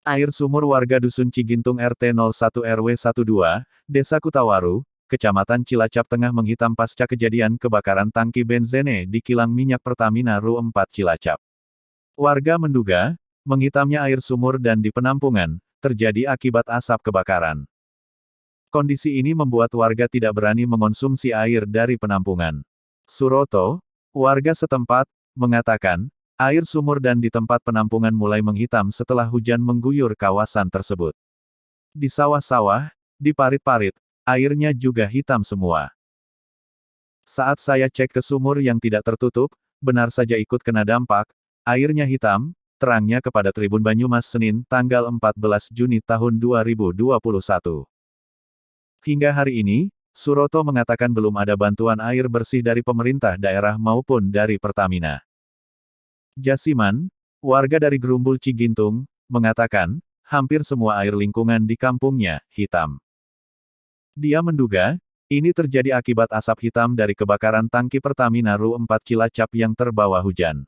Air sumur warga Dusun Cigintung RT 01 RW 12, Desa Kutawaru, Kecamatan Cilacap Tengah menghitam pasca kejadian kebakaran tangki benzene di kilang minyak Pertamina Ru 4 Cilacap. Warga menduga, menghitamnya air sumur dan di penampungan, terjadi akibat asap kebakaran. Kondisi ini membuat warga tidak berani mengonsumsi air dari penampungan. Suroto, warga setempat, mengatakan, air sumur dan di tempat penampungan mulai menghitam setelah hujan mengguyur kawasan tersebut. Di sawah-sawah, di parit-parit, airnya juga hitam semua. Saat saya cek ke sumur yang tidak tertutup, benar saja ikut kena dampak, airnya hitam, terangnya kepada Tribun Banyumas Senin, tanggal 14 Juni tahun 2021. Hingga hari ini, Suroto mengatakan belum ada bantuan air bersih dari pemerintah daerah maupun dari Pertamina. Jasiman, warga dari Gerumbul Cigintung, mengatakan, hampir semua air lingkungan di kampungnya, hitam. Dia menduga, ini terjadi akibat asap hitam dari kebakaran tangki Pertamina Ru 4 Cilacap yang terbawa hujan.